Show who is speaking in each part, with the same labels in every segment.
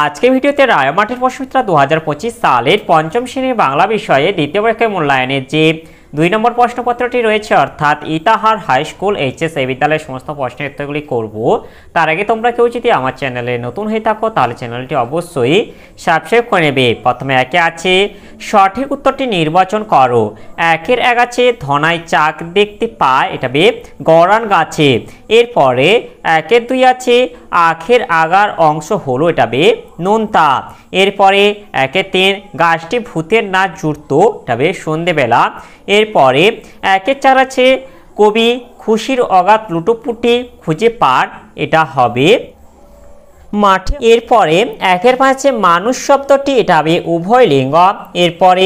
Speaker 1: আজকে ভিডিওতে রায়মাটির প্রশ্নমিত্রা 2025 সালের পঞ্চম শ্রেণীর বাংলা বিষয়ে দ্বিতীয় পরীক্ষায় মূল্যায়নের যে 2 নম্বর প্রশ্নপত্রটি রয়েছে অর্থাৎ ইতাহার হাই স্কুল এইচএস এই বিদ্যালয়ের সমস্ত প্রশ্নের উত্তরগুলি করব। তার আগে তোমরা কেউ যদি আমার চ্যানেলে নতুন হয়ে থাকো তাহলে চ্যানেলটি অবশ্যই সাবস্ক্রাইব করে নেবে। প্রথমে একে আছে সঠিক উত্তরটি নির্বাচন করো। একের এক আছে ধনাই চাক দেখতে পায়, এটা বে গড়ান গাছে। এরপরে একের দুই আছে আখের আগার অংশ হলো, এটা বে নোনতা। এরপরে একের তিন গাছটি ভূতের নাচ জুড়তো, এটা বে সন্ধেবেলা। এরপরে একের চার আছে কবি খুশির অগাধ লুটোপুটি খুঁজে পান, এটা হবে মাঠে। এরপরে একের পাঁচ আছে মানুষ শব্দটি, এটা হবে উভয় লিঙ্গ। এরপরে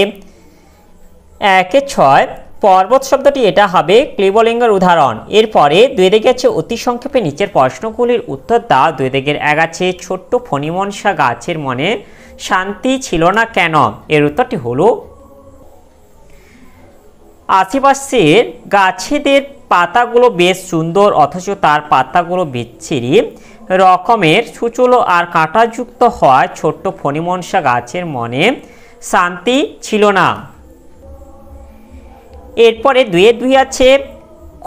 Speaker 1: একের ছয় পর্বত শব্দটি, এটা হবে ক্লিবলিঙ্গের উদাহরণ। এরপরে দুই দিকে আছে অতি সংক্ষেপে নিচের প্রশ্নগুলির উত্তর দাও। দুই দিকের এক আছে ছোট্ট ফণিমনসা গাছের মনে শান্তি ছিল না কেন, এর উত্তরটি হলো আশেপাশের গাছেদের পাতাগুলো বেশ সুন্দর অথচ তার পাতাগুলো বিচ্ছিরি রকমের সুচলো আর কাঁটাযুক্ত হওয়ায় ছোট্ট ফণিমনসা গাছের মনে শান্তি ছিল না। এরপরে দুয়ে দুই আছে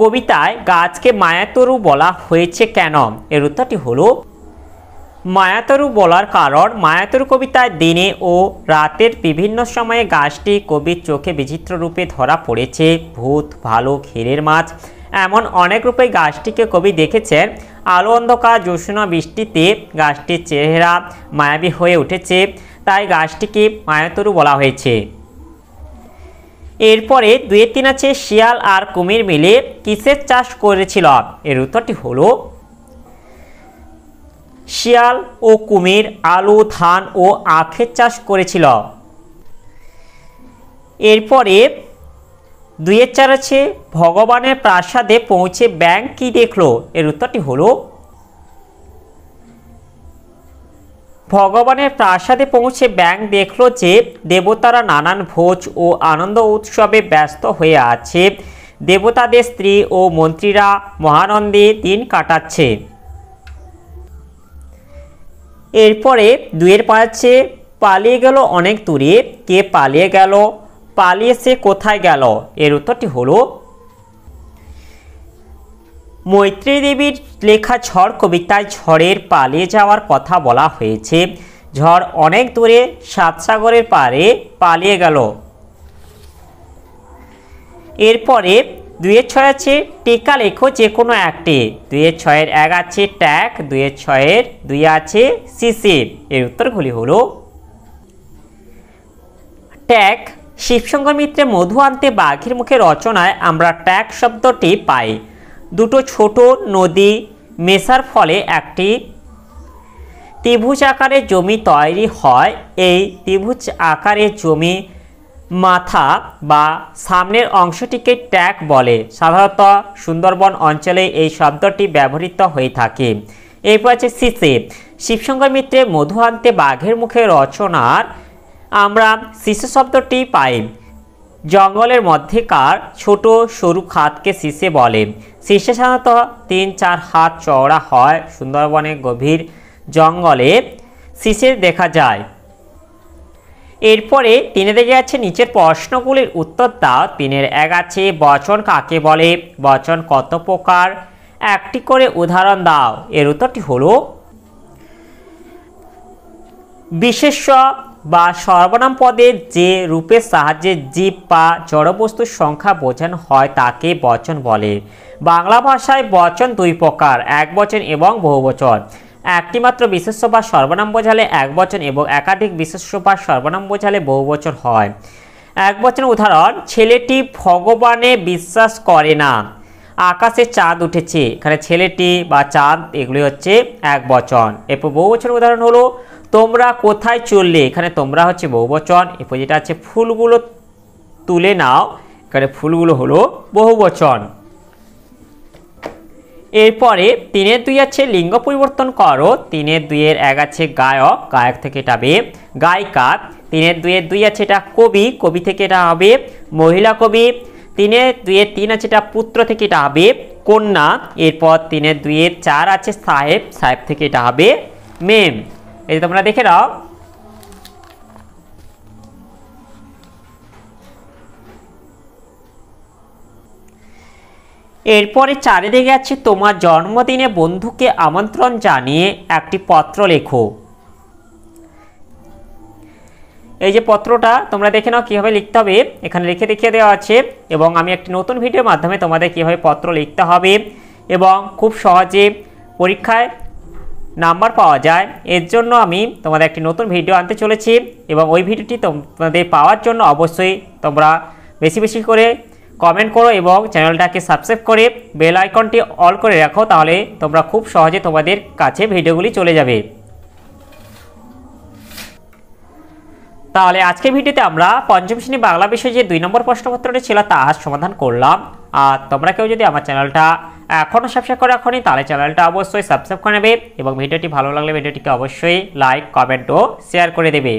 Speaker 1: কবিতায় গাছকে মায়াতরু বলা হয়েছে কেন, এর উত্তরটি হলো মায়াতরু বলার কারণ মায়াতরু কবিতায় দিনে ও রাতের বিভিন্ন সময়ে গাছটি কবির চোখে বিচিত্র রূপে ধরা পড়েছে। ভূত, ভালুক, হীরের মাছ এমন অনেক রূপে গাছটিকে কবি দেখেছেন। আলো অন্ধকার জ্যোৎস্না বৃষ্টিতে গাছটির চেহারা মায়াবী হয়ে উঠেছে, তাই গাছটিকে মায়াতরু বলা হয়েছে। এরপরে দুয়ে তিন আছে শিয়াল আর কুমির মিলে কিসের চাষ করেছিল, এর উত্তরটি হলো শিয়াল ও কুমির আলু, ধান ও আখের চাষ করেছিল। এরপরে দুইয়ের চার আছে ভগবানের প্রাসাদে পৌঁছে ব্যাঙ কি দেখলো, এর উত্তরটি হলো ভগবানের প্রাসাদে পৌঁছে ব্যাঙ দেখলো যে দেবতারা নানান ভোজ ও আনন্দ উৎসবে ব্যস্ত হয়ে আছে। দেবতাদের স্ত্রী ও মন্ত্রীরা মহানন্দে দিন কাটাচ্ছে। এরপরে দুইয়ের পাঁচে পালিয়ে গেল অনেক দূরে, কে পালিয়ে গেল, পালিয়ে সে কোথায় গেল, এর উত্তরটি হলো মৈত্রী দেবীর লেখা ঝড় কবিতায় ঝড়ের পালিয়ে যাওয়ার কথা বলা হয়েছে। ঝড় অনেক দূরে সাতসাগরের পারে পালিয়ে গেল। এরপরে দুইয়ের ছয় আছে টিকা লেখো যে কোনো একটি। দুইয়ের ছয়ের এক আছে ট্যাগ, দুইয়ের ছয়ের দুই আছে শিশির, এর উত্তরগুলি হলো ট্যাগ। শিবশঙ্কর মিত্রের মধু আনতে বাঘের মুখে রচনায় আমরা ট্যাগ শব্দটি পাই। দুটো ছোট নদী মেশার ফলে একটি ত্রিভুজ আকারের জমি তৈরি হয়। এই ত্রিভুজ আকারের জমি মাথা বা সামনের অংশটিকে ট্যাগ বলে। সাধারণত সুন্দরবন অঞ্চলে এই শব্দটি ব্যবহৃত হয়ে থাকে। এরপর আছে শিশির। শিবশঙ্কর মিত্রের মধু আনতে বাঘের মুখে রচনার আমরা শিশু শব্দটি পাই। জঙ্গলের মধ্যেকার ছোট সরু খাতকে শিশে বলে। শিশে সাধারণত 3-4 হাত চওড়া হয়। সুন্দরবনের গভীর জঙ্গলে শিশে দেখা যায়। এরপরে তিনে দিকে আছে নিচের প্রশ্নগুলির উত্তর দাও। তিনের এক আছে বচন কাকে বলে, বচন কত প্রকার, একটি করে উদাহরণ দাও, এর উত্তরটি হলো বিশেষ্য বা সর্বনাম পদের যে রূপের সাহায্যে জীব বা জড়বস্তুর সংখ্যা বোঝানো হয় তাকে বচন বলে। বাংলা ভাষায় বচন দুই প্রকার, একবচন এবং বহুবচন। একটি মাত্র বিশেষ্য বা সর্বনাম বোঝালে একবচন এবং একাধিক বিশেষ্য বা সর্বনাম বোঝালে বহুবচন হয়। একবচন উদাহরণ ছেলেটি ভগবানে বিশ্বাস করে না, আকাশে চাঁদ উঠেছে। এখানে ছেলেটি বা চাঁদ এগুলি হচ্ছে একবচন। এরপর বহুবচনের উদাহরণ হলো তোমরা কোথায় চললে, এখানে তোমরা হচ্ছে বহুবচন। এরপর যেটা আছে ফুলগুলো তুলে নাও, এখানে ফুলগুলো হলো বহুবচন। এরপরে তিনের দুই আছে লিঙ্গ পরিবর্তন করো। তিনের দুইয়ের এক আছে গায়ক, গায়ক থেকে এটা হবে গায়িকা। তিনের দুইয়ের দুই আছে এটা কবি, কবি থেকে এটা হবে মহিলা কবি। তিনের দুইয়ের তিন আছে এটা পুত্র থেকে এটা হবে কন্যা। এরপর তিনের দুইয়ের চার আছে সাহেব, সাহেব থেকে এটা হবে মেম। এই যে তোমরা দেখে নাও। এরপরে চারিদিকে আছে তোমার জন্মদিনে বন্ধুকে আমন্ত্রণ জানিয়ে একটি পত্র লেখো। এই যে পত্রটা তোমরা দেখে নাও কীভাবে লিখতে হবে, এখানে লিখে দেখিয়ে দেওয়া আছে এবং আমি একটি নতুন ভিডিওর মাধ্যমে তোমাদের কীভাবে পত্র লিখতে হবে এবং খুব সহজে পরীক্ষায় নাম্বার পাওয়া যায় এর জন্য আমি তোমাদের একটি নতুন ভিডিও আনতে চলেছি এবং ওই ভিডিওটি তোমাদের পাওয়ার জন্য অবশ্যই তোমরা বেশি বেশি করে কমেন্ট করো এবং চ্যানেলটাকে সাবস্ক্রাইব করে বেল আইকনটি অল করে রাখো, তাহলে তোমরা খুব সহজে তোমাদের কাছে ভিডিওগুলি চলে যাবে। তাহলে আজকের ভিডিওতে আমরা পঞ্চম শ্রেণী বাংলা বিষয়ে যে 2 নম্বর প্রশ্নপত্রটি ছিল তার সমাধান করলাম। আর তোমরা কেউ যদি আমার চ্যানেলটা এখনও সাবস্ক্রাইব করে রাখোনি তাহলে চ্যানেলটা অবশ্যই সাবস্ক্রাইব করে নেবে এবং ভিডিওটি ভালো লাগলে ভিডিওটিকে অবশ্যই লাইক, কমেন্ট ও শেয়ার করে দেবে।